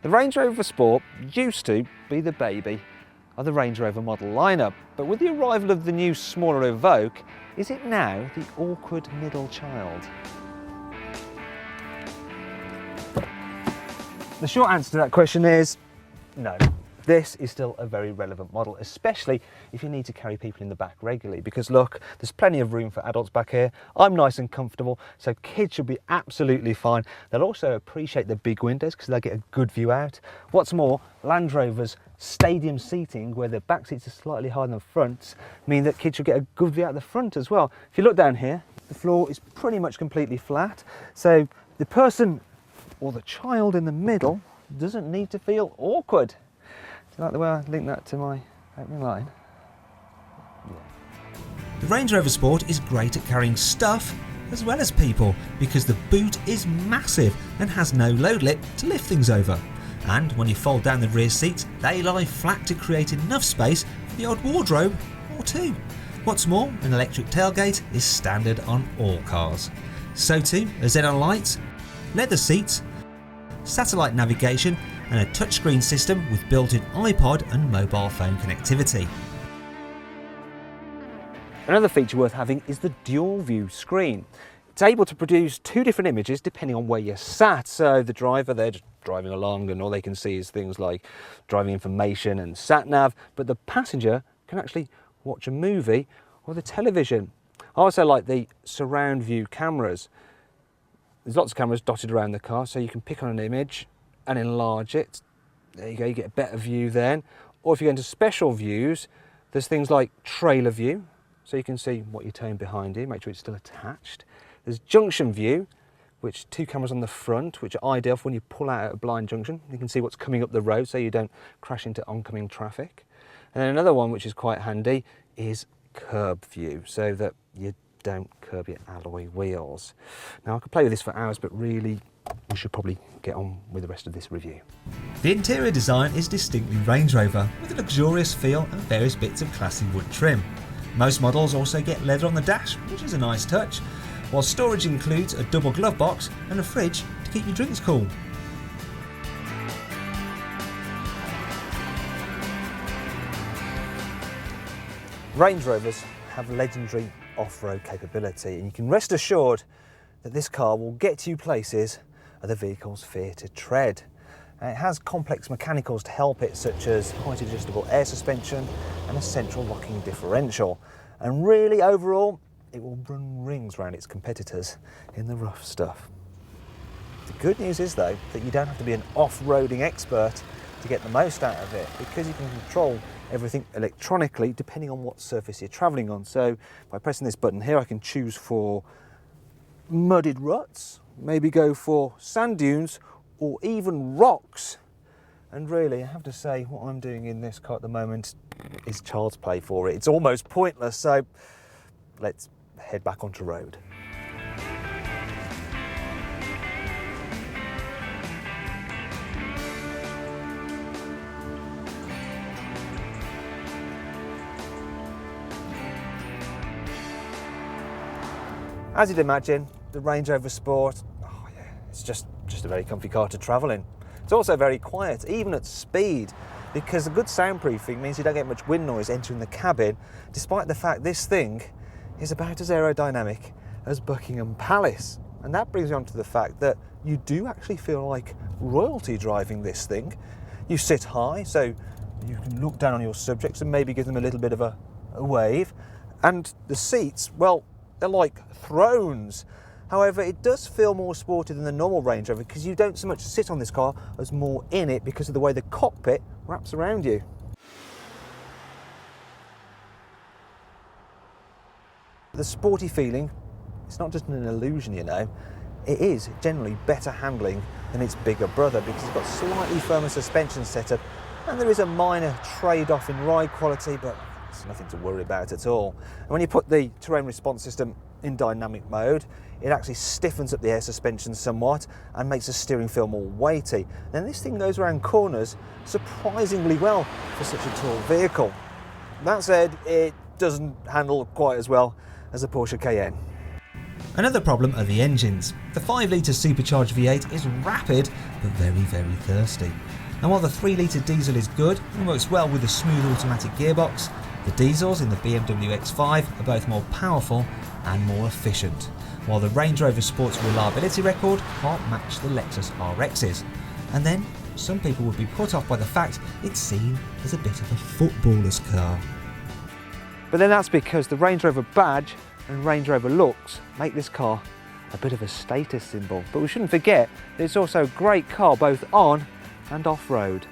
The Range Rover Sport used to be the baby of the Range Rover model lineup, but with the arrival of the new smaller Evoque, is it now the awkward middle child? The short answer to that question is no. This is still a very relevant model, especially if you need to carry people in the back regularly, because look, there's plenty of room for adults back here. I'm nice and comfortable, so kids should be absolutely fine. They'll also appreciate the big windows because they'll get a good view out. What's more, Land Rover's stadium seating, where the back seats are slightly higher than the front, mean that kids should get a good view out the front as well. If you look down here, the floor is pretty much completely flat, so the person or the child in the middle doesn't need to feel awkward. Do you like the way I link that to my opening line? Yeah. The Range Rover Sport is great at carrying stuff as well as people because the boot is massive and has no load lip to lift things over. And when you fold down the rear seats, they lie flat to create enough space for the odd wardrobe or two. What's more, an electric tailgate is standard on all cars. So too are xenon lights, leather seats, satellite navigation and a touchscreen system with built-in iPod and mobile phone connectivity. Another feature worth having is the dual view screen. It's able to produce two different images depending on where you're sat. So the driver, they're just driving along and all they can see is things like driving information and sat nav, but the passenger can actually watch a movie or the television. I also like the surround view cameras. There's lots of cameras dotted around the car, so you can pick on an image and enlarge it. There you go, you get a better view then. Or if you go into special views, there's things like trailer view, so you can see what you're towing behind you, make sure it's still attached. There's junction view, which two cameras on the front, which are ideal for when you pull out at a blind junction. You can see what's coming up the road so you don't crash into oncoming traffic. And then another one which is quite handy is curb view, so that you don't curb your alloy wheels. Now I could play with this for hours, but really we should probably get on with the rest of this review. The interior design is distinctly Range Rover, with a luxurious feel and various bits of classy wood trim. Most models also get leather on the dash, which is a nice touch, while storage includes a double glove box and a fridge to keep your drinks cool. Range Rovers have legendary off-road capability, and you can rest assured that this car will get you places that the vehicles fear to tread. And it has complex mechanicals to help it, such as height adjustable air suspension and a central locking differential. And really overall, it will run rings around its competitors in the rough stuff. The good news is though, that you don't have to be an off-roading expert to get the most out of it, because you can control everything electronically depending on what surface you're travelling on. So by pressing this button here, I can choose for mudded ruts, maybe go for sand dunes or even rocks. And really, I have to say, what I'm doing in this car at the moment is child's play for it. It's almost pointless, so let's head back onto road. As you'd imagine, the Range Rover Sport, oh yeah, it's just a very comfy car to travel in. It's also very quiet, even at speed, because a good soundproofing means you don't get much wind noise entering the cabin, despite the fact this thing is about as aerodynamic as Buckingham Palace. And that brings me on to the fact that you do actually feel like royalty driving this thing. You sit high, so you can look down on your subjects and maybe give them a little bit of a wave. And the seats, well, they're like thrones. However, it does feel more sporty than the normal Range Rover because you don't so much sit on this car as more in it because of the way the cockpit wraps around you. The sporty feeling, it's not just an illusion, you know. It is generally better handling than its bigger brother because it's got slightly firmer suspension setup, and there is a minor trade-off in ride quality, but it's nothing to worry about at all. And when you put the terrain response system in dynamic mode, it actually stiffens up the air suspension somewhat and makes the steering feel more weighty. And this thing goes around corners surprisingly well for such a tall vehicle. That said, it doesn't handle quite as well as a Porsche Cayenne. Another problem are the engines. The 5-litre supercharged V8 is rapid but very, very thirsty. And while the 3-litre diesel is good and works well with the smooth automatic gearbox, the diesels in the BMW X5 are both more powerful and more efficient, while the Range Rover Sport's reliability record can't match the Lexus RX's. And then some people would be put off by the fact it's seen as a bit of a footballer's car. But then that's because the Range Rover badge and Range Rover looks make this car a bit of a status symbol. But we shouldn't forget that it's also a great car both on and off-road.